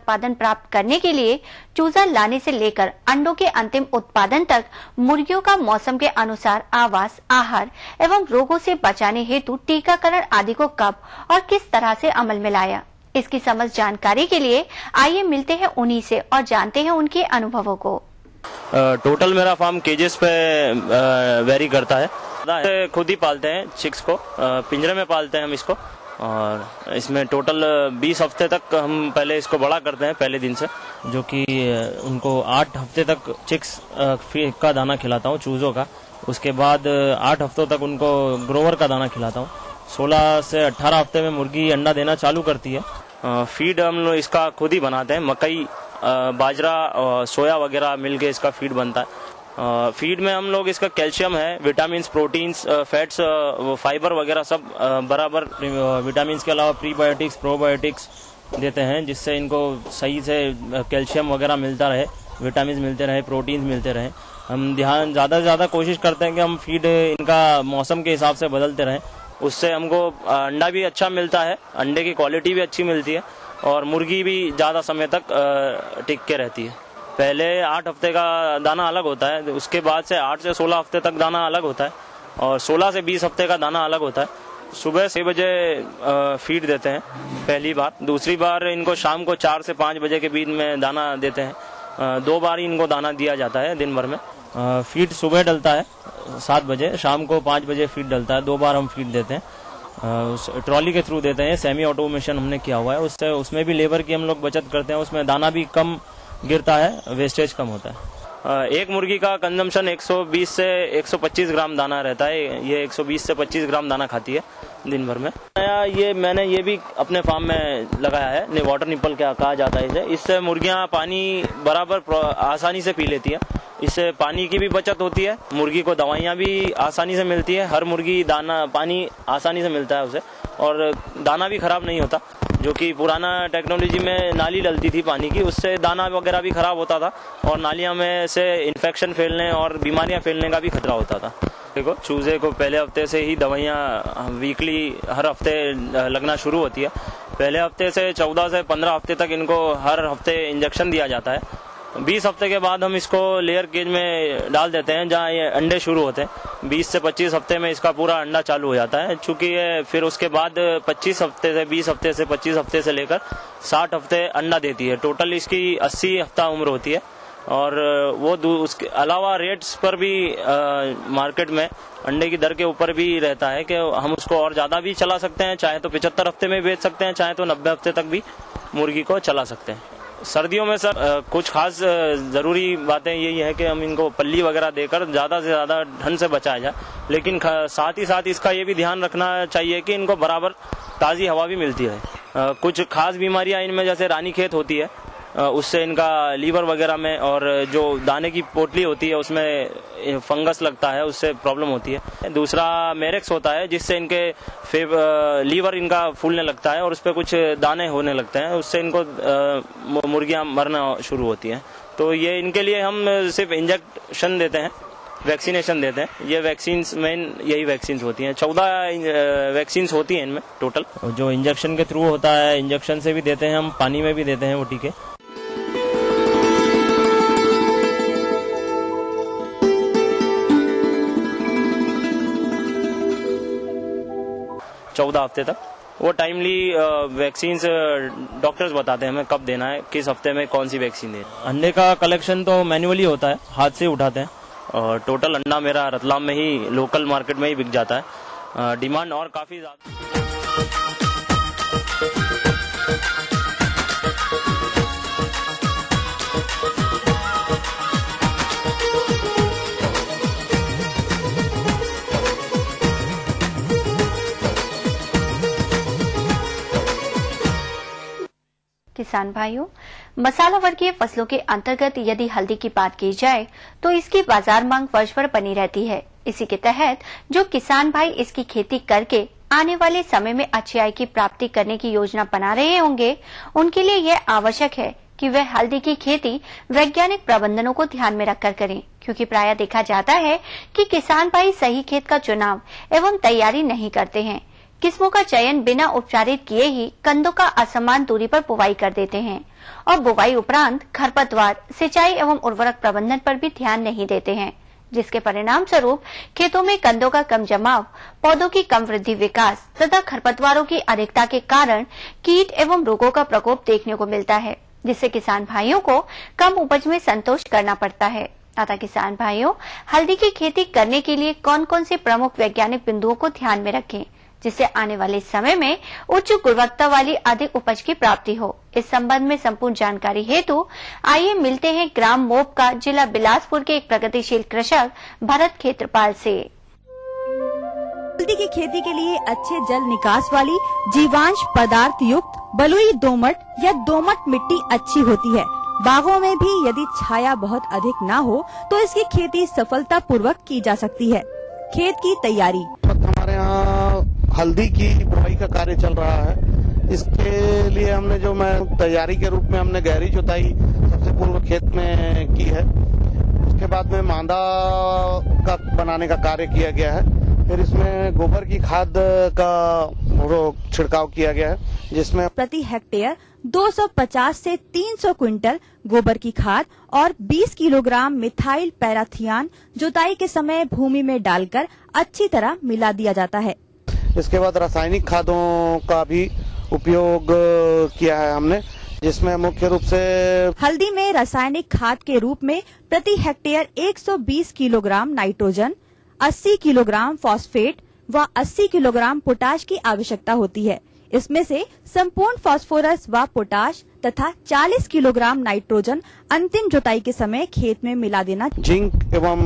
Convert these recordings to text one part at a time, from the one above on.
उत्पादन प्राप्त करने के लिए चूजा लाने से लेकर अंडों के अंतिम उत्पादन तक मुर्गियों का मौसम के अनुसार आवास, आहार एवं रोगों से बचाने हेतु टीकाकरण आदि को कब और किस तरह से अमल में लाया, इसकी समझ जानकारी के लिए आइए मिलते हैं उन्हीं से और जानते हैं उनके अनुभवों को। टोटल मेरा फार्म केजेस पे वेरी करता है। खुद ही पालते हैं चिक्स को, पिंजरे में पालते हैं हम इसको, और इसमें टोटल 20 हफ्ते तक हम पहले इसको बड़ा करते हैं पहले दिन से, जो कि उनको 8 हफ्ते तक चिक्स का दाना खिलाता हूँ चूजों का। उसके बाद 8 हफ्तों तक उनको ग्रोवर का दाना खिलाता हूँ। 16 से 18 हफ्ते में मुर्गी अंडा देना चालू करती है। फीड हम लोग इसका खुद ही बनाते हैं, मकई, बाजरा और सोया वगैरह मिलके इसका फीड बनता है। फीड में हम लोग इसका कैल्शियम है, विटामिन्स, प्रोटीन्स, फैट्स, फाइबर वगैरह सब बराबर, विटामिन्स के अलावा प्रीबायोटिक्स, प्रोबायोटिक्स देते हैं, जिससे इनको सही से कैल्शियम वगैरह मिलता रहे, विटामिन्स मिलते रहे, प्रोटीन्स मिलते रहे। हम ज़्यादा से ज़्यादा कोशिश करते हैं कि हम फीड इनका मौसम के हिसाब से बदलते रहें। उससे हमको अंडा भी अच्छा मिलता है, अंडे की क्वालिटी भी अच्छी मिलती है और मुर्गी भी ज़्यादा समय तक टिक के रहती है। पहले 8 हफ्ते का दाना अलग होता है, उसके बाद से 8 से 16 हफ्ते तक दाना अलग होता है और 16 से 20 हफ्ते का दाना अलग होता है। सुबह 6 बजे फीड देते हैं पहली बार, दूसरी बार इनको शाम को 4 से 5 बजे के बीच में दाना देते हैं। 2 बार इनको दाना दिया जाता है दिन भर में। फीड सुबह डलता है 7 बजे, शाम को 5 बजे फीड डलता है। 2 बार हम फीड देते हैं, ट्रॉली के थ्रू देते हैं। सेमी ऑटोमेशन हमने किया हुआ है, उससे उसमें भी लेबर की हम लोग बचत करते हैं, उसमें दाना भी कम गिरता है, वेस्टेज कम होता है। एक मुर्गी का कंजम्पशन 120 से 125 ग्राम दाना रहता है। ये 120 से 25 ग्राम दाना खाती है दिन भर में। मैंने ये भी अपने फार्म में लगाया है, वाटर निपल क्या कहा जाता है इसे। इससे मुर्गियां पानी बराबर आसानी से पी लेती है, इससे पानी की भी बचत होती है, मुर्गी को दवाइयाँ भी आसानी से मिलती है। हर मुर्गी दाना पानी आसानी से मिलता है उसे, और दाना भी खराब नहीं होता। जो कि पुराना टेक्नोलॉजी में नाली डलती थी पानी की, उससे दाना वगैरह भी खराब होता था और नालियां में से इन्फेक्शन फैलने और बीमारियां फैलने का भी खतरा होता था। देखो, चूजे को पहले हफ्ते से ही दवाइयां वीकली हर हफ्ते लगना शुरू होती है। पहले हफ्ते से 14 से 15 हफ्ते तक इनको हर हफ्ते इंजेक्शन दिया जाता है। 20 हफ्ते के बाद हम इसको लेयर केज में डाल देते हैं, जहाँ ये अंडे शुरू होते हैं। 20 से 25 हफ्ते में इसका पूरा अंडा चालू हो जाता है। चूंकि ये फिर उसके बाद 25 हफ्ते से 20 हफ्ते से 25 हफ्ते से लेकर 60 हफ्ते अंडा देती है। टोटल इसकी 80 हफ्ता उम्र होती है। और वो उसके अलावा रेट्स पर भी मार्केट में अंडे की दर के ऊपर भी रहता है कि हम उसको और ज़्यादा भी चला सकते हैं, चाहे तो 75 हफ्ते में बेच सकते हैं, चाहे तो 90 हफ्ते तक भी मुर्गी को चला सकते हैं। सर्दियों में सर कुछ खास ज़रूरी बातें यही है कि हम इनको पल्ली वगैरह देकर ज़्यादा से ज़्यादा ठंड से बचाया जाए, लेकिन साथ ही साथ इसका ये भी ध्यान रखना चाहिए कि इनको बराबर ताज़ी हवा भी मिलती है। कुछ खास बीमारियां इनमें जैसे रानीखेत होती है, उससे इनका लीवर वगैरह में, और जो दाने की पोटली होती है उसमें फंगस लगता है, उससे प्रॉब्लम होती है। दूसरा मेरेक्स होता है, जिससे इनके लीवर इनका फूलने लगता है और उस पर कुछ दाने होने लगते हैं, उससे इनको मुर्गियां मरना शुरू होती हैं। तो ये इनके लिए हम सिर्फ इंजेक्शन देते हैं, वैक्सीनेशन देते हैं। ये वैक्सीन्स मेन यही वैक्सीन्स होती हैं, 14 वैक्सीन्स होती हैं इनमें टोटल, जो इंजेक्शन के थ्रू होता है। इंजेक्शन से भी देते हैं हम, पानी में भी देते हैं वो टीके। 14 हफ्ते तक वो टाइमली वैक्सीन्स डॉक्टर्स बताते हैं हमें कब देना है, किस हफ्ते में कौन सी वैक्सीन देना है। अंडे का कलेक्शन तो मैन्युअली होता है, हाथ से उठाते हैं, और टोटल अंडा मेरा रतलाम में ही लोकल मार्केट में ही बिक जाता है। डिमांड और काफी ज्यादा। किसान भाइयों, मसाला वर्गीय फसलों के अंतर्गत यदि हल्दी की बात की जाए तो इसकी बाजार मांग वर्ष भर बनी रहती है। इसी के तहत जो किसान भाई इसकी खेती करके आने वाले समय में अच्छी आय की प्राप्ति करने की योजना बना रहे होंगे, उनके लिए यह आवश्यक है कि वे हल्दी की खेती वैज्ञानिक प्रबंधनों को ध्यान में रखकर करें, क्योंकि प्रायः देखा जाता है कि किसान भाई सही खेत का चुनाव एवं तैयारी नहीं करते हैं। किस्मों का चयन बिना उपचारित किए ही कंदों का असमान दूरी पर बुवाई कर देते हैं और बुवाई उपरांत खरपतवार, सिंचाई एवं उर्वरक प्रबंधन पर भी ध्यान नहीं देते हैं, जिसके परिणाम स्वरूप खेतों में कंदों का कम जमाव, पौधों की कम वृद्धि विकास तथा खरपतवारों की अधिकता के कारण कीट एवं रोगों का प्रकोप देखने को मिलता है, जिससे किसान भाइयों को कम उपज में संतोष करना पड़ता है। अतः किसान भाइयों, हल्दी की खेती करने के लिए कौन कौन से प्रमुख वैज्ञानिक बिंदुओं को ध्यान में रखें, जिससे आने वाले समय में उच्च गुणवत्ता वाली अधिक उपज की प्राप्ति हो। इस संबंध में संपूर्ण जानकारी हेतु आइए मिलते हैं ग्राम मोप का जिला बिलासपुर के एक प्रगतिशील कृषक भरत खेत्रपाल से। हल्दी की खेती के लिए अच्छे जल निकास वाली जीवांश पदार्थ युक्त बलुई दोमट या दोमट मिट्टी अच्छी होती है। बागों में भी यदि छाया बहुत अधिक ना हो तो इसकी खेती सफलता पूर्वक की जा सकती है। खेत की तैयारी। हमारे यहाँ हल्दी की बुवाई का कार्य चल रहा है। इसके लिए हमने तैयारी के रूप में हमने गहरी जुताई सबसे पूर्व खेत में की है। उसके बाद में मांदा का बनाने का कार्य किया गया है। फिर इसमें गोबर की खाद का छिड़काव किया गया है, जिसमें प्रति हेक्टेयर 250 से 300 क्विंटल गोबर की खाद और 20 किलोग्राम मिथाइल पैराथियान जुताई के समय भूमि में डालकर अच्छी तरह मिला दिया जाता है। इसके बाद रासायनिक खादों का भी उपयोग किया है हमने, जिसमें मुख्य रूप से हल्दी में रासायनिक खाद के रूप में प्रति hectare 120 kilogram nitrogen, 80 kilogram phosphate व 80 किलोग्राम पोटाश की आवश्यकता होती है। इसमें से संपूर्ण फास्फोरस व पोटाश तथा 40 किलोग्राम नाइट्रोजन अंतिम जुताई के समय खेत में मिला देना। जिंक एवं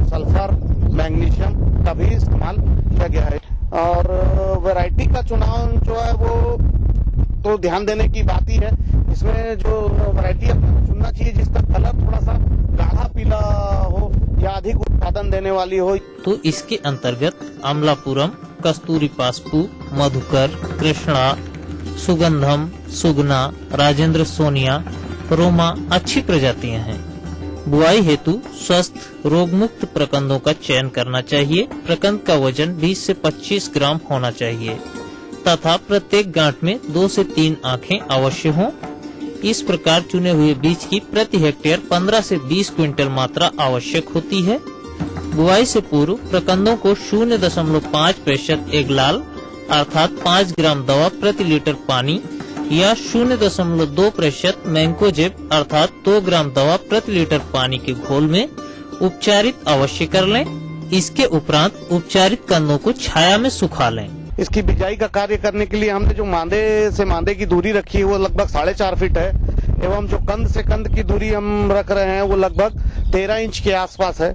सल्फर, मैग्नीशियम का भी इस्तेमाल किया गया है। और वैरायटी का चुनाव जो है वो तो ध्यान देने की बात ही है। इसमें जो वैरायटी चुनना चाहिए जिसका कलर थोड़ा सा गाढ़ा पीला हो या अधिक उत्पादन देने वाली हो। तो इसके अंतर्गत अमलापुरम, कस्तूरी पास्पू, मधुकर, कृष्णा, सुगंधम, सुगना, राजेंद्र सोनिया, रोमा अच्छी प्रजातियां हैं। बुआई हेतु स्वस्थ रोग मुक्त प्रकंदों का चयन करना चाहिए। प्रकंद का वजन 20 से 25 ग्राम होना चाहिए तथा प्रत्येक गांठ में 2 से 3 आंखें अवश्य हों। इस प्रकार चुने हुए बीज की प्रति हेक्टेयर 15 से 20 क्विंटल मात्रा आवश्यक होती है। बुआई से पूर्व प्रकंदों को 0.5% एगलाल अर्थात 5 ग्राम दवा प्रति लीटर पानी या 0.2% मैंकोजेब अर्थात 2 ग्राम दवा प्रति लीटर पानी के घोल में उपचारित अवश्य कर लें। इसके उपरांत उपचारित कंदों को छाया में सुखा लें। इसकी बिजाई का कार्य करने के लिए हमने जो मांदे से मांदे की दूरी रखी है वो लगभग 4.5 फीट है एवं जो कंद से कंद की दूरी हम रख रहे हैं वो लगभग 13 इंच के आसपास है।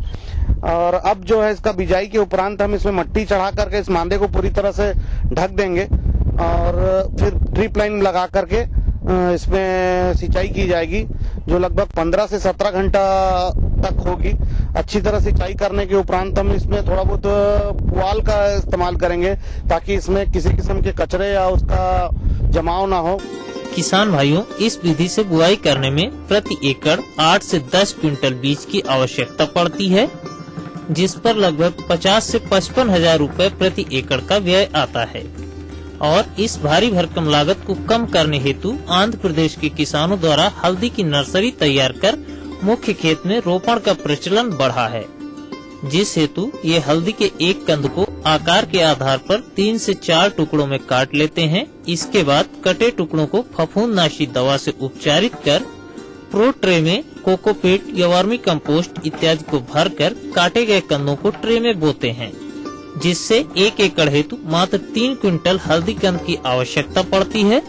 और अब जो है इसका बिजाई के उपरांत हम इसमें मट्टी चढ़ा करके इस मांदे को पूरी तरह से ढक देंगे और फिर ड्रिप लाइन लगा करके इसमें सिंचाई की जाएगी, जो लगभग 15 से 17 घंटा तक होगी। अच्छी तरह सिंचाई करने के उपरांत हम इसमें थोड़ा बहुत पुआल का इस्तेमाल करेंगे ताकि इसमें किसी किस्म के कचरे या उसका जमाव ना हो। किसान भाइयों, इस विधि से बुआई करने में प्रति एकड़ 8 से 10 क्विंटल बीज की आवश्यकता पड़ती है, जिस पर लगभग 50 से 55 हजार रूपए प्रति एकड़ का व्यय आता है। और इस भारी भरकम लागत को कम करने हेतु आंध्र प्रदेश के किसानों द्वारा हल्दी की नर्सरी तैयार कर मुख्य खेत में रोपण का प्रचलन बढ़ा है, जिस हेतु ये हल्दी के एक कंद को आकार के आधार पर 3 से 4 टुकड़ों में काट लेते हैं। इसके बाद कटे टुकड़ों को फफूंदनाशी दवा से उपचारित कर प्रो ट्रे में कोकोपीट या वर्मी कंपोस्ट इत्यादि को भरकर काटे गए कंदों को ट्रे में बोते हैं, जिससे 1 एकड़ हेतु मात्र 3 क्विंटल हल्दी कंद की आवश्यकता पड़ती है,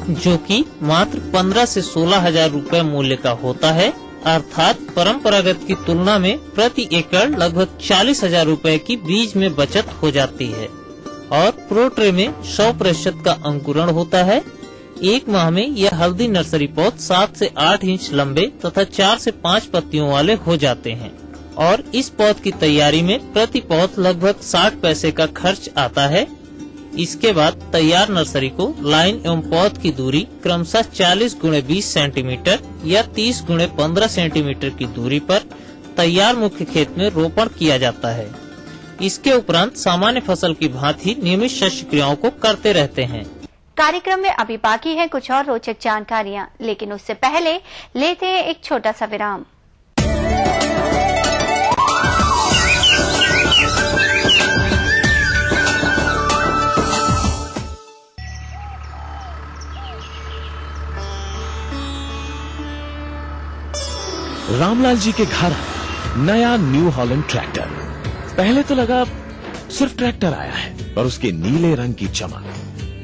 जो कि मात्र 15 से 16 हजार रूपए मूल्य का होता है। अर्थात परंपरागत की तुलना में प्रति एकड़ लगभग 40 हजार रूपए की बीज में बचत हो जाती है। और प्रो ट्रे में 100% का अंकुरण होता है। 1 माह में यह हल्दी नर्सरी पौध 7 से 8 इंच लंबे तथा 4 से 5 पत्तियों वाले हो जाते हैं। और इस पौध की तैयारी में प्रति पौध लगभग 60 पैसे का खर्च आता है। इसके बाद तैयार नर्सरी को लाइन एवं पौध की दूरी क्रमशः 40 × 20 सेंटीमीटर या 30 × 15 सेंटीमीटर की दूरी पर तैयार मुख्य खेत में रोपण किया जाता है। इसके उपरांत सामान्य फसल की भांति नियमित शस्य क्रियाओं को करते रहते हैं। कार्यक्रम में अभी बाकी है कुछ और रोचक जानकारियां, लेकिन उससे पहले लेते हैं एक छोटा सा विराम। रामलाल जी के घर नया न्यू हॉलैंड ट्रैक्टर। पहले तो लगा सिर्फ ट्रैक्टर आया है, और उसके नीले रंग की चमक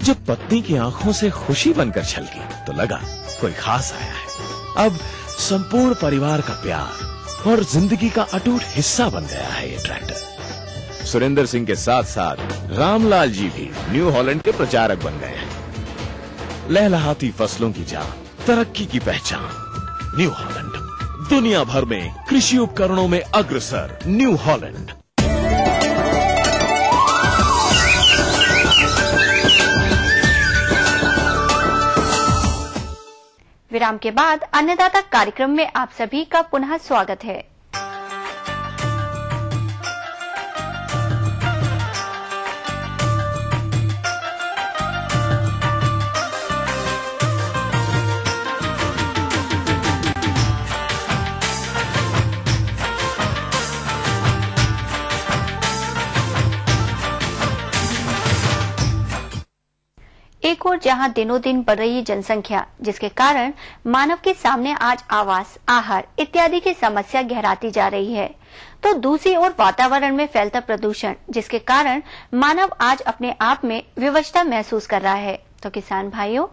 जब पत्नी की आंखों से खुशी बनकर छलकी तो लगा कोई खास आया है। अब संपूर्ण परिवार का प्यार और जिंदगी का अटूट हिस्सा बन गया है ये ट्रैक्टर। सुरेंद्र सिंह के साथ साथ रामलाल जी भी न्यू हॉलैंड के प्रचारक बन गए हैं। लहलहाती फसलों की जान, तरक्की की पहचान, न्यू हॉलैंड दुनिया भर में कृषि उपकरणों में अग्रसर न्यू हॉलैंड। विराम के बाद अन्नदाता कार्यक्रम में आप सभी का पुनः स्वागत है। एक और जहां दिनों दिन बढ़ रही जनसंख्या, जिसके कारण मानव के सामने आज आवास, आहार इत्यादि की समस्या गहराती जा रही है, तो दूसरी ओर वातावरण में फैलता प्रदूषण, जिसके कारण मानव आज अपने आप में विवशता महसूस कर रहा है। तो किसान भाइयों,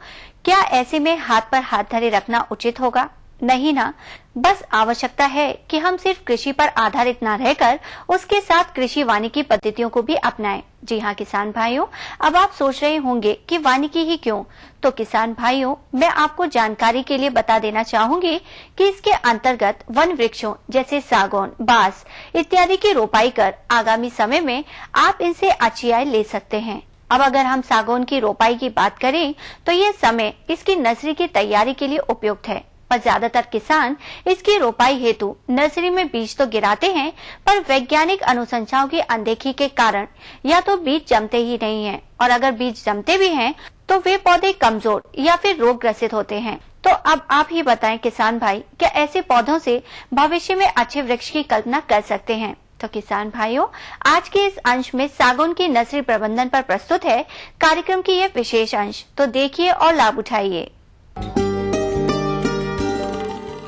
क्या ऐसे में हाथ पर हाथ धरे रखना उचित होगा? नहीं ना। बस आवश्यकता है कि हम सिर्फ कृषि पर आधारित न रहकर उसके साथ कृषि वानिकी पद्धतियों को भी अपनाएं। जी हाँ किसान भाइयों, अब आप सोच रहे होंगे कि वानिकी ही क्यों? तो किसान भाइयों, मैं आपको जानकारी के लिए बता देना चाहूंगी कि इसके अंतर्गत वन वृक्षों जैसे सागौन, बांस इत्यादि की रोपाई कर आगामी समय में आप इनसे अच्छी आय ले सकते हैं। अब अगर हम सागौन की रोपाई की बात करें तो ये समय इसकी नर्सरी की तैयारी के लिए उपयुक्त है, पर ज्यादातर किसान इसकी रोपाई हेतु नर्सरी में बीज तो गिराते हैं, पर वैज्ञानिक अनुशंसाओं की अनदेखी के कारण या तो बीज जमते ही नहीं हैं, और अगर बीज जमते भी हैं तो वे पौधे कमजोर या फिर रोग ग्रसित होते हैं। तो अब आप ही बताएं किसान भाई, क्या ऐसे पौधों से भविष्य में अच्छे वृक्ष की कल्पना कर सकते हैं? तो किसान भाइयों, आज के इस अंश में सागौन की नर्सरी प्रबंधन पर प्रस्तुत है कार्यक्रम की यह विशेष अंश, तो देखिए और लाभ उठाइए।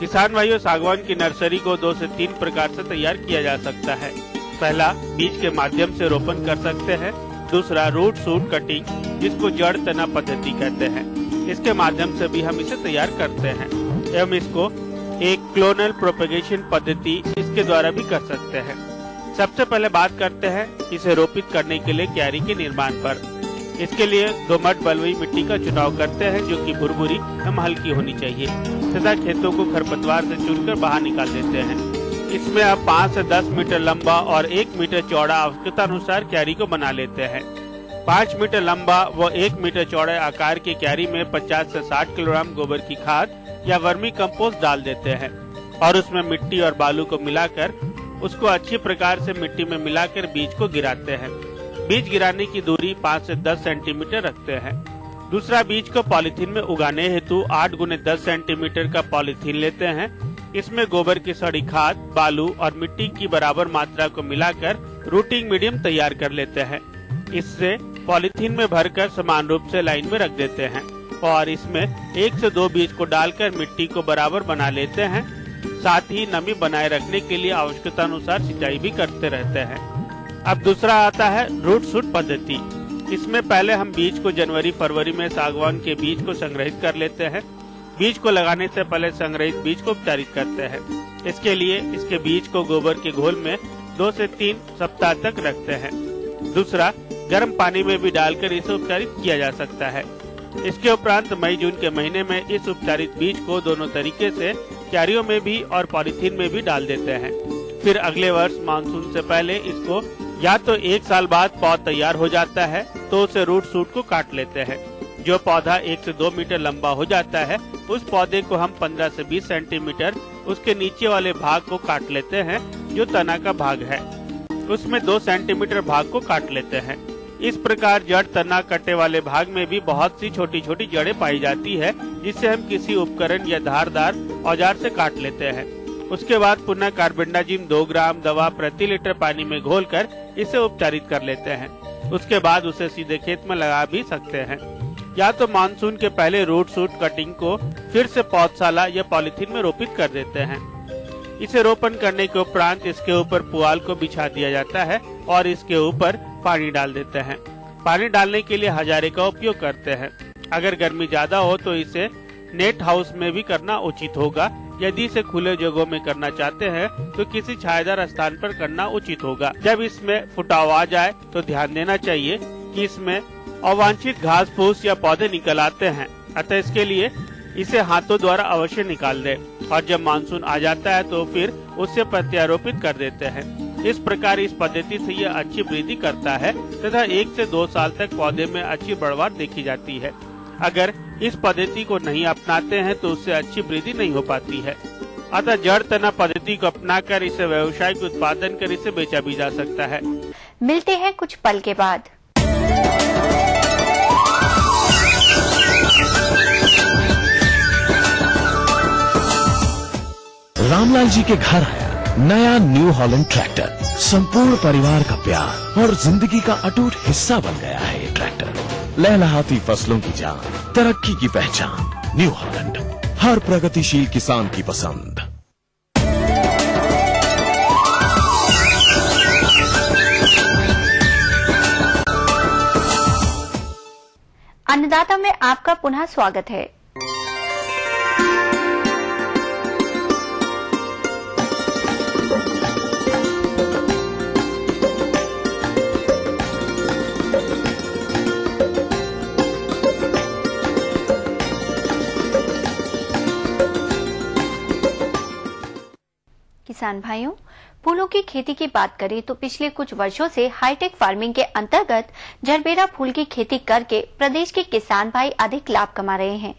किसान भाइयों, सागवान की नर्सरी को 2 से 3 प्रकार से तैयार किया जा सकता है। पहला, बीज के माध्यम से रोपण कर सकते हैं। दूसरा, रूट शूट कटिंग, जिसको जड़ तना पद्धति कहते हैं, इसके माध्यम से भी हम इसे तैयार करते हैं। एवं इसको एक क्लोनल प्रोपेगेशन पद्धति इसके द्वारा भी कर सकते हैं। सबसे पहले बात करते हैं इसे रोपित करने के लिए क्यारी के निर्माण पर। इसके लिए दोमट बलुई मिट्टी का चुनाव करते हैं, जो कि भुरभुरी एवं हल्की होनी चाहिए, तथा खेतों को खरपतवार से चुनकर बाहर निकाल देते हैं। इसमें अब 5 से 10 मीटर लंबा और 1 मीटर चौड़ा आवश्यकता अनुसार क्यारी को बना लेते हैं। 5 मीटर लंबा व 1 मीटर चौड़े आकार की क्यारी में 50 से 60 किलोग्राम गोबर की खाद या वर्मी कंपोस्ट डाल देते हैं, और उसमें मिट्टी और बालू को मिलाकर उसको अच्छी प्रकार से मिट्टी में मिलाकर बीज को गिराते हैं। बीज गिराने की दूरी 5 से 10 सेंटीमीटर रखते हैं। दूसरा, बीज को पॉलीथीन में उगाने हेतु 8 गुने 10 सेंटीमीटर का पॉलीथीन लेते हैं। इसमें गोबर की सड़ी खाद, बालू और मिट्टी की बराबर मात्रा को मिलाकर रूटिंग मीडियम तैयार कर लेते हैं। इससे पॉलीथीन में भरकर समान रूप से लाइन में रख देते हैं, और इसमें 1 से 2 बीज को डालकर मिट्टी को बराबर बना लेते हैं। साथ ही नमी बनाए रखने के लिए आवश्यकता अनुसार सिंचाई भी करते रहते हैं। अब दूसरा आता है रूट शूट पद्धति। इसमें पहले हम बीज को जनवरी-फरवरी में सागवान के बीज को संग्रहित कर लेते हैं। बीज को लगाने से पहले संग्रहित बीज को उपचारित करते हैं। इसके लिए इसके बीज को गोबर के घोल में 2 से 3 सप्ताह तक रखते हैं। दूसरा, गर्म पानी में भी डालकर इसे उपचारित किया जा सकता है। इसके उपरांत मई जून के महीने में इस उपचारित बीज को दोनों तरीके से क्यारियों में भी और पॉलीथीन में भी डाल देते हैं। फिर अगले वर्ष मानसून से पहले इसको या तो 1 साल बाद पौधा तैयार हो जाता है तो उसे रूट शूट को काट लेते हैं। जो पौधा 1 से 2 मीटर लंबा हो जाता है, उस पौधे को हम 15 से 20 सेंटीमीटर उसके नीचे वाले भाग को काट लेते हैं, जो तना का भाग है। उसमें 2 सेंटीमीटर भाग को काट लेते हैं। इस प्रकार जड़ तना कट्टे वाले भाग में भी बहुत सी छोटी छोटी जड़ें पाई जाती है, जिससे हम किसी उपकरण या धारदार औजार से काट लेते हैं। उसके बाद पुनः कार्बेंडाजिम 2 ग्राम दवा प्रति लीटर पानी में घोलकर इसे उपचारित कर लेते हैं। उसके बाद उसे सीधे खेत में लगा भी सकते हैं, या तो मानसून के पहले रूट शूट कटिंग को फिर से पौधशाला या पॉलिथीन में रोपित कर देते हैं। इसे रोपण करने के उपरांत इसके ऊपर पुआल को बिछा दिया जाता है और इसके ऊपर पानी डाल देते हैं। पानी डालने के लिए हजारे का उपयोग करते हैं। अगर गर्मी ज्यादा हो तो इसे नेट हाउस में भी करना उचित होगा। यदि इसे खुले जगहों में करना चाहते हैं तो किसी छायादार स्थान पर करना उचित होगा। जब इसमें फुटाव आ जाए तो ध्यान देना चाहिए कि इसमें अवांछित घास फूस या पौधे निकल आते हैं, अतः इसके लिए इसे हाथों द्वारा अवश्य निकाल दें और जब मानसून आ जाता है तो फिर उससे प्रत्यारोपित कर देते हैं। इस प्रकार इस पद्धति से यह अच्छी वृद्धि करता है तथा 1 से 2 साल तक पौधे में अच्छी बढ़वार देखी जाती है। अगर इस पद्धति को नहीं अपनाते हैं तो उससे अच्छी वृद्धि नहीं हो पाती है। अतः जड़ तना पद्धति को अपनाकर इसे व्यावसायिक उत्पादन कर इसे बेचा भी जा सकता है। मिलते हैं कुछ पल के बाद। रामलाल जी के घर आया नया न्यू हॉलैंड ट्रैक्टर। संपूर्ण परिवार का प्यार और जिंदगी का अटूट हिस्सा बन गया है ये ट्रैक्टर। लहलहाती फसलों की जान, तरक्की की पहचान, न्यू हॉलैंड, हर प्रगतिशील किसान की पसंद। अन्नदाता में आपका पुनः स्वागत है। किसान भाइयों, फूलों की खेती की बात करें तो पिछले कुछ वर्षों से हाईटेक फार्मिंग के अंतर्गत जरबेरा फूल की खेती करके प्रदेश के किसान भाई अधिक लाभ कमा रहे हैं,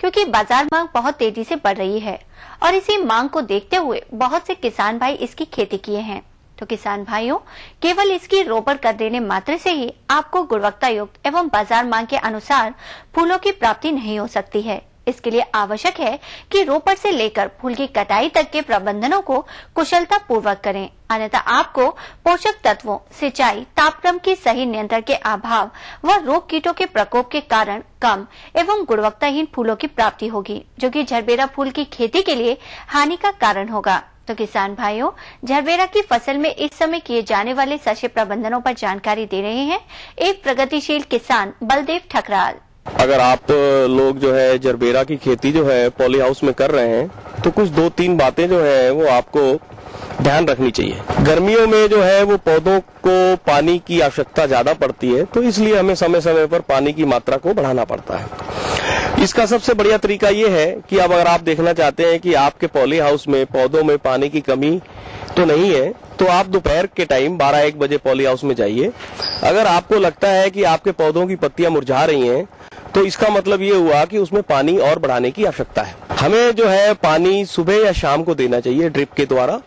क्योंकि बाजार मांग बहुत तेजी से बढ़ रही है और इसी मांग को देखते हुए बहुत से किसान भाई इसकी खेती किए हैं। तो किसान भाइयों, केवल इसकी रोपण कर देने मात्र से ही आपको गुणवत्ता युक्त एवं बाजार मांग के अनुसार फूलों की प्राप्ति नहीं हो सकती है। इसके लिए आवश्यक है कि रोपण से लेकर फूल की कटाई तक के प्रबंधनों को कुशलता पूर्वक करें, अन्यथा आपको पोषक तत्वों, सिंचाई, तापक्रम की सही नियंत्रण के अभाव व रोग कीटों के प्रकोप के कारण कम एवं गुणवत्ताहीन फूलों की प्राप्ति होगी, जो कि जरबेरा फूल की खेती के लिए हानि का कारण होगा। तो किसान भाइयों, जरबेरा की फसल में इस समय किए जाने वाले सस्य प्रबंधनों पर जानकारी दे रहे हैं एक प्रगतिशील किसान बलदेव ठकराल। अगर आप लोग जो है जरबेरा की खेती जो है पॉली हाउस में कर रहे हैं तो कुछ 2-3 बातें जो है वो आपको ध्यान रखनी चाहिए। गर्मियों में जो है वो पौधों को पानी की आवश्यकता ज्यादा पड़ती है, तो इसलिए हमें समय समय पर पानी की मात्रा को बढ़ाना पड़ता है। इसका सबसे बढ़िया तरीका ये है कि अब अगर आप देखना चाहते हैं कि आपके पॉली हाउस में पौधों में पानी की कमी तो नहीं है, तो आप दोपहर के टाइम 12-1 बजे पॉली हाउस में जाइए। अगर आपको लगता है कि आपके पौधों की पत्तियां मुरझा रही हैं, तो इसका मतलब ये हुआ कि उसमें पानी और बढ़ाने की आवश्यकता है। हमें जो है पानी सुबह या शाम को देना चाहिए ड्रिप के द्वारा।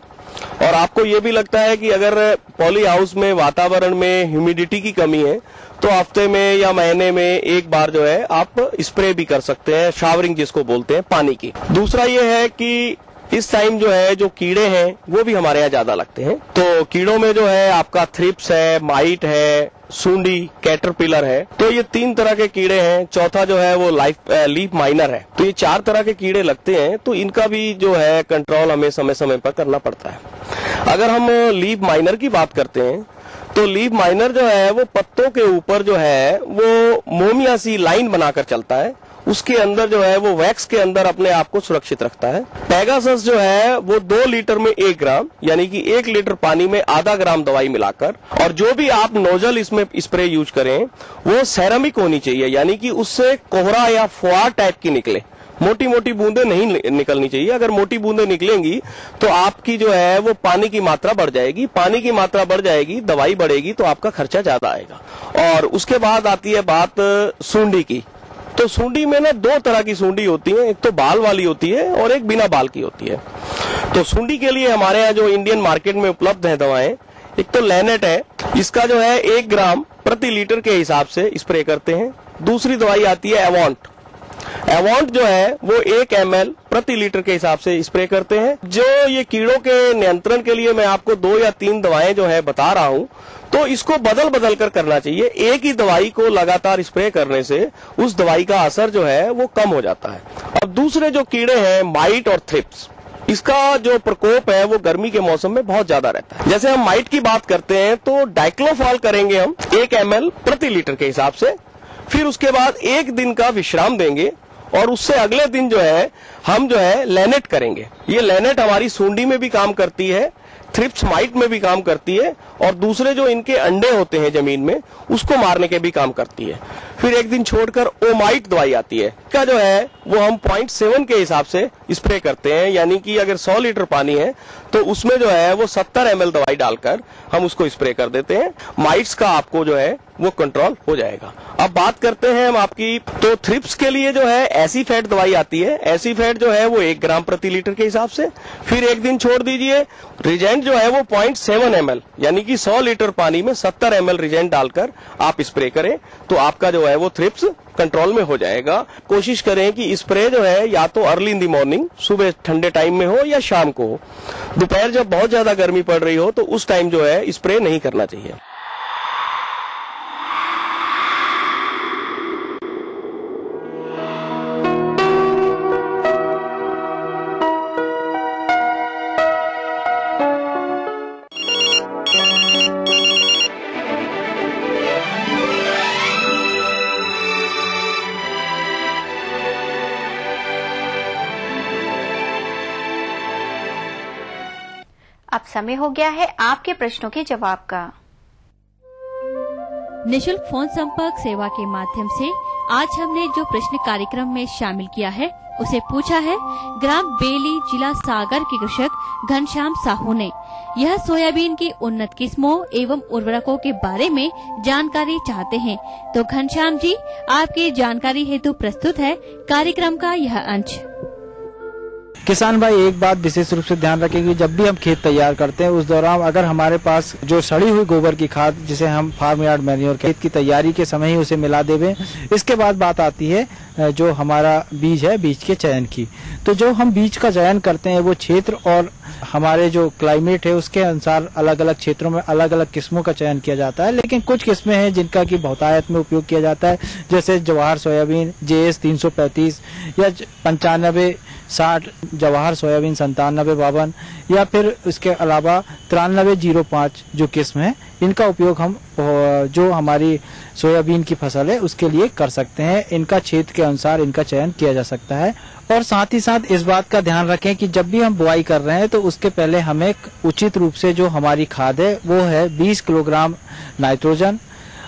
और आपको ये भी लगता है कि अगर पॉली हाउस में वातावरण में ह्यूमिडिटी की कमी है, तो हफ्ते में या महीने में एक बार जो है आप स्प्रे भी कर सकते हैं, शावरिंग जिसको बोलते हैं पानी की। दूसरा ये है कि इस टाइम जो है जो कीड़े हैं वो भी हमारे यहाँ ज्यादा लगते हैं। तो कीड़ों में जो है आपका थ्रिप्स है, माइट है, सूंडी, कैटरपिलर है, तो ये 3 तरह के कीड़े हैं। चौथा जो है वो लीफ माइनर है। तो ये 4 तरह के कीड़े लगते हैं, तो इनका भी जो है कंट्रोल हमें समय समय पर करना पड़ता है। अगर हम लीफ माइनर की बात करते हैं तो लीफ माइनर जो है वो पत्तों के ऊपर जो है वो मोमिया सी लाइन बनाकर चलता है। उसके अंदर जो है वो वैक्स के अंदर अपने आप को सुरक्षित रखता है। पेगासस जो है वो 2 लीटर में 1 ग्राम, यानी कि 1 लीटर पानी में आधा ग्राम दवाई मिलाकर, और जो भी आप नोजल इसमें स्प्रे यूज करें वो सेरामिक होनी चाहिए, यानी कि उससे कोहरा या फुआर टाइप की निकले, मोटी मोटी बूंदें नहीं निकलनी चाहिए। अगर मोटी बूंदें निकलेंगी तो आपकी जो है वो पानी की मात्रा बढ़ जाएगी। पानी की मात्रा बढ़ जाएगी, दवाई बढ़ेगी, तो आपका खर्चा ज्यादा आएगा। और उसके बाद आती है बात सूंडी की। तो सूंडी में ना 2 तरह की सूंडी होती है, एक तो बाल वाली होती है और एक बिना बाल की होती है। तो सूंडी के लिए हमारे यहाँ जो इंडियन मार्केट में उपलब्ध है दवाएं, एक तो लैनेट है, इसका जो है 1 ग्राम प्रति लीटर के हिसाब से स्प्रे करते हैं। दूसरी दवाई आती है एवॉन्ट। एवॉन्ट जो है वो 1 ml प्रति लीटर के हिसाब से स्प्रे करते हैं। जो ये कीड़ों के नियंत्रण के लिए मैं आपको 2 या 3 दवाएं जो है बता रहा हूं, तो इसको बदल बदल कर करना चाहिए। एक ही दवाई को लगातार स्प्रे करने से उस दवाई का असर जो है वो कम हो जाता है। अब दूसरे जो कीड़े हैं माइट और थ्रिप्स, इसका जो प्रकोप है वो गर्मी के मौसम में बहुत ज्यादा रहता है। जैसे हम माइट की बात करते हैं तो डाइक्लोफॉल करेंगे हम 1 ml प्रति लीटर के हिसाब से, फिर उसके बाद 1 दिन का विश्राम देंगे और उससे अगले दिन जो है हम जो है लैनेट करेंगे। ये लैनेट हमारी सूंडी में भी काम करती है, थ्रिप्स माइट में भी काम करती है और दूसरे जो इनके अंडे होते हैं जमीन में उसको मारने के भी काम करती है। फिर 1 दिन छोड़कर ओमाइट दवाई आती है, का जो है वो हम 0.7 के हिसाब से स्प्रे करते हैं, यानी कि अगर 100 लीटर पानी है तो उसमें जो है वो 70 ml दवाई डालकर हम उसको स्प्रे कर देते हैं। माइट्स का आपको जो है वो कंट्रोल हो जाएगा। अब बात करते हैं हम आपकी, तो थ्रिप्स के लिए जो है एसीफेट दवाई आती है। एसीफेट जो है वो 1 ग्राम प्रति लीटर के हिसाब से, फिर 1 दिन छोड़ दीजिए। रिजेंट जो है वो 0.7 ml, यानी कि 100 लीटर पानी में 70 ml रिजेंट डालकर आप स्प्रे करें तो आपका जो है वो थ्रिप्स कंट्रोल में हो जाएगा। कोशिश करें कि स्प्रे जो है या तो अर्ली इन दी मॉर्निंग, सुबह ठंडे टाइम में हो या शाम को हो। दोपहर जब बहुत ज्यादा गर्मी पड़ रही हो तो उस टाइम जो है स्प्रे नहीं करना चाहिए। अब समय हो गया है आपके प्रश्नों के जवाब का। निशुल्क फोन संपर्क सेवा के माध्यम से आज हमने जो प्रश्न कार्यक्रम में शामिल किया है उसे पूछा है ग्राम बेली, जिला सागर के कृषक घनश्याम साहू ने। यह सोयाबीन की उन्नत किस्मों एवं उर्वरकों के बारे में जानकारी चाहते हैं। तो घनश्याम जी, आपकी जानकारी हेतु प्रस्तुत है कार्यक्रम का यह अंश। किसान भाई, एक बात विशेष रूप से ध्यान रखें कि जब भी हम खेत तैयार करते हैं उस दौरान अगर हमारे पास जो सड़ी हुई गोबर की खाद, जिसे हम फार्म यार्ड मैन्योर, खेत की तैयारी के समय ही उसे मिला देवें। इसके बाद बात आती है जो हमारा बीज है, बीज के चयन की। तो जो हम बीज का चयन करते हैं वो क्षेत्र और हमारे जो क्लाइमेट है उसके अनुसार अलग अलग क्षेत्रों में अलग अलग किस्मों का चयन किया जाता है। लेकिन कुछ किस्में हैं जिनका की बहुतायत में उपयोग किया जाता है, जैसे जवाहर सोयाबीन JS 335 या 9560 जवाहर सोयाबीन 9752 या फिर इसके अलावा 9305 जो किस्म है, इनका उपयोग हम जो हमारी सोयाबीन की फसल है उसके लिए कर सकते हैं। इनका क्षेत्र के अनुसार इनका चयन किया जा सकता है। और साथ ही साथ इस बात का ध्यान रखें कि जब भी हम बुआई कर रहे हैं तो उसके पहले हमें उचित रूप से जो हमारी खाद है वो है 20 किलोग्राम नाइट्रोजन,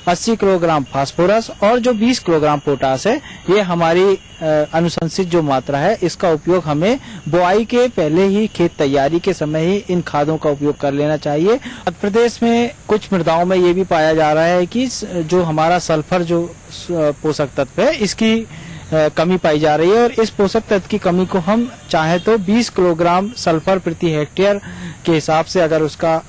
80 किलोग्राम फास्फोरस और जो 20 किलोग्राम पोटास है, ये हमारी अनुशंसित जो मात्रा है, इसका उपयोग हमें बुआई के पहले ही खेत तैयारी के समय ही इन खादों का उपयोग कर लेना चाहिए। मध्य प्रदेश में कुछ मृदाओं में ये भी पाया जा रहा है कि जो हमारा सल्फर जो पोषक तत्व है इसकी कमी पाई जा रही है और इस पोषक तत्व की कमी को हम चाहे तो 20 किलोग्राम सल्फर प्रति हेक्टेयर के हिसाब से अगर उसका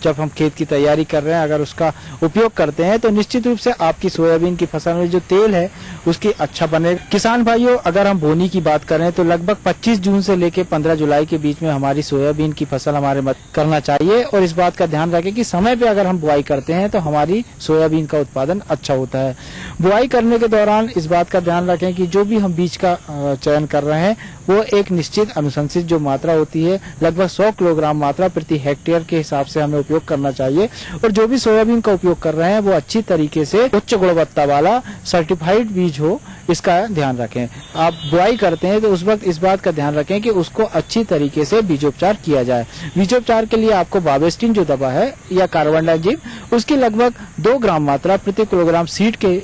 जब हम खेत की तैयारी कर रहे हैं अगर उसका उपयोग करते हैं तो निश्चित रूप से आपकी सोयाबीन की फसल में जो तेल है उसकी अच्छा बनेगा। किसान भाइयों, अगर हम बोनी की बात करें तो लगभग 25 जून से लेकर 15 जुलाई के बीच में हमारी सोयाबीन की फसल हमारे मत करना चाहिए और इस बात का ध्यान रखें कि समय पे अगर हम बुआई करते हैं तो हमारी सोयाबीन का उत्पादन अच्छा होता है। बुआई करने के दौरान इस बात का ध्यान रखें कि जो भी हम बीज का चयन कर रहे हैं वो एक निश्चित अनुशंसित जो मात्रा होती है, लगभग 100 किलोग्राम मात्रा प्रति हेक्टेयर के हिसाब से हमें उपयोग करना चाहिए। और जो भी सोयाबीन का उपयोग कर रहे हैं वो अच्छी तरीके से उच्च गुणवत्ता वाला सर्टिफाइड बीज हो, इसका ध्यान रखें। आप बुआई करते हैं तो उस वक्त इस बात का ध्यान रखें कि उसको अच्छी तरीके से बीजोपचार किया जाए। बीजोपचार के लिए आपको बावेस्टिन जो दवा है या कार्बनडाजिम, उसकी लगभग 2 ग्राम मात्रा प्रति किलोग्राम सीड के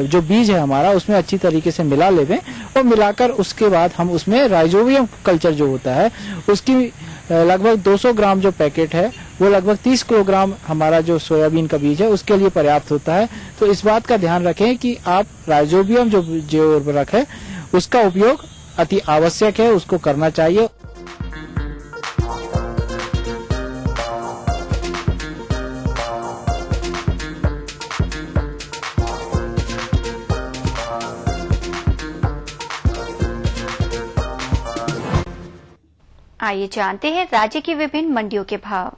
जो बीज है हमारा उसमें अच्छी तरीके से मिला लेवें और मिलाकर उसके बाद हम उसमें राइजोबियम कल्चर जो होता है उसकी लगभग 200 ग्राम जो पैकेट है वो लगभग 30 किलोग्राम हमारा जो सोयाबीन का बीज है उसके लिए पर्याप्त होता है। तो इस बात का ध्यान रखें कि आप राइजोबियम जो उर्वरक है उसका उपयोग अति आवश्यक है, उसको करना चाहिए। आइए जानते हैं राज्य की विभिन्न मंडियों के भाव।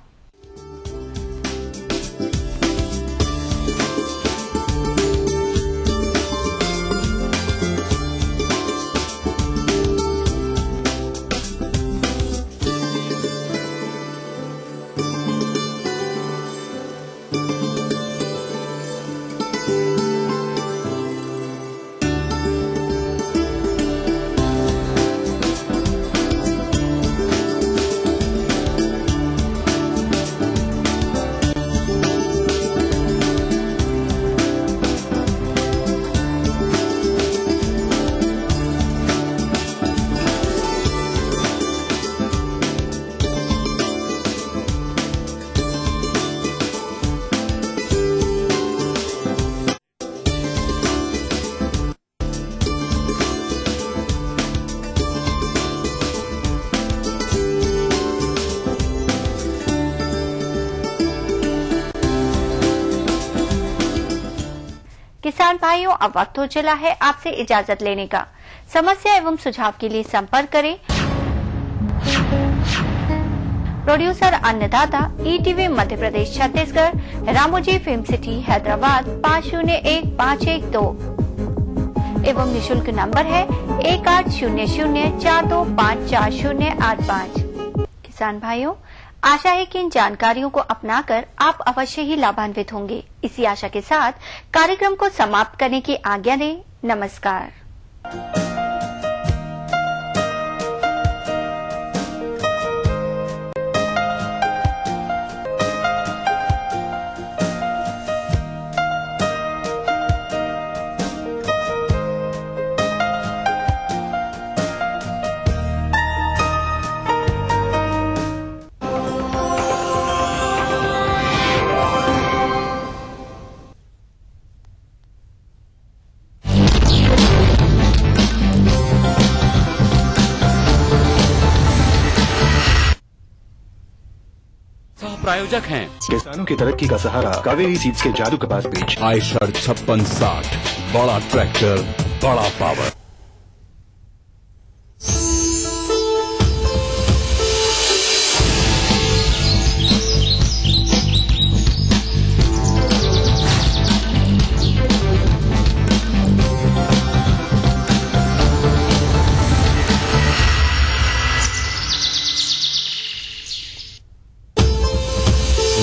किसान भाइयों, अब वक्त हो चला है आपसे इजाजत लेने का। समस्या एवं सुझाव के लिए संपर्क करें प्रोड्यूसर अन्नदाता ETV Madhya Pradesh Chhattisgarh, Ramoji film city Hyderabad 501512 एवं निःशुल्क नंबर है 180042544085। किसान भाइयों, आशा है कि इन जानकारियों को अपनाकर आप अवश्य ही लाभान्वित होंगे। इसी आशा के साथ कार्यक्रम को समाप्त करने की आज्ञा दें। नमस्कार। प्रायोजक हैं किसानों की तरक्की का सहारा कावेरी सीड्स के जादू कपास बीज। आयशर 5660, बड़ा ट्रैक्टर, बड़ा पावर।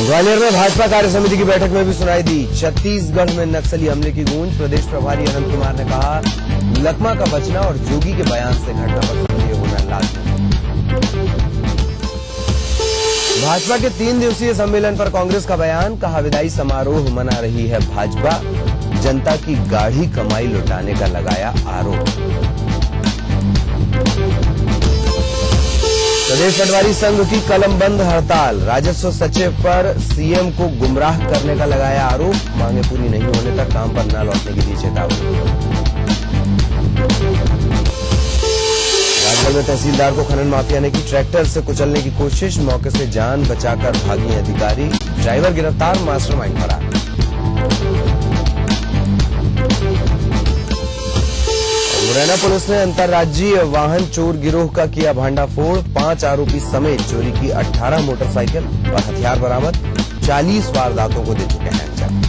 ग्वालियर में भाजपा कार्य समिति की बैठक में भी सुनाई दी छत्तीसगढ़ में नक्सली हमले की गूंज। प्रदेश प्रभारी अनंत कुमार ने कहा, लकमा का बचना और जोगी के बयान से घटना पर संदेह होना लाजमी। भाजपा के 3 दिवसीय सम्मेलन पर कांग्रेस का बयान, कहा विदाई समारोह मना रही है भाजपा, जनता की गाढ़ी कमाई लुटाने का लगाया आरोप। प्रदेश पटवारी संघ की कलमबंद हड़ताल, राजस्व सचिव पर सीएम को गुमराह करने का लगाया आरोप, मांगे पूरी नहीं होने तक काम पर न लौटने की दी चेतावनी। राजगढ़ में तहसीलदार को खनन माफिया ने की ट्रैक्टर से कुचलने की कोशिश, मौके से जान बचाकर भागी अधिकारी, ड्राइवर गिरफ्तार, मास्टरमाइंड फरार। मुरैना पुलिस ने अंतर्राज्यीय वाहन चोर गिरोह का किया भांडाफोड़, 5 आरोपी समेत चोरी की 18 मोटरसाइकिल और हथियार बरामद, 40 वारदातों को दे चुके हैं अंजाम।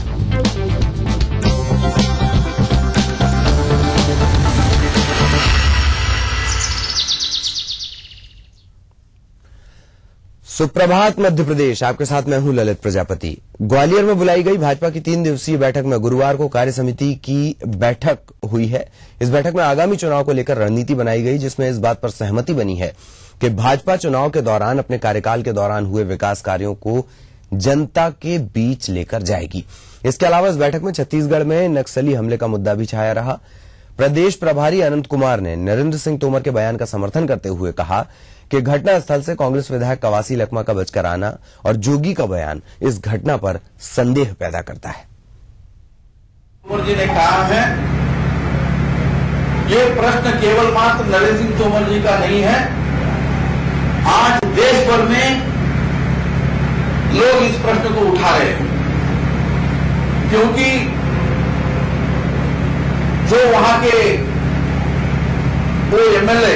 सुप्रभात मध्य प्रदेश, आपके साथ मैं हूं ललित प्रजापति। ग्वालियर में बुलाई गई भाजपा की 3 दिवसीय बैठक में गुरुवार को कार्य समिति की बैठक हुई है। इस बैठक में आगामी चुनाव को लेकर रणनीति बनाई गई, जिसमें इस बात पर सहमति बनी है कि भाजपा चुनाव के दौरान अपने कार्यकाल के दौरान हुए विकास कार्यों को जनता के बीच लेकर जाएगी। इसके अलावा इस बैठक में छत्तीसगढ़ में नक्सली हमले का मुद्दा भी छाया रहा। प्रदेश प्रभारी अनंत कुमार ने नरेंद्र सिंह तोमर के बयान का समर्थन करते हुए कहा कि घटनास्थल से कांग्रेस विधायक कवासी लकमा का बचकर आना और जोगी का बयान इस घटना पर संदेह पैदा करता है। तोमर जी ने कहा है, ये प्रश्न केवल मात्र नरेंद्र सिंह तोमर जी का नहीं है, आज देश भर में लोग इस प्रश्न को उठा रहे हैं, क्योंकि जो वहां के वो एमएलए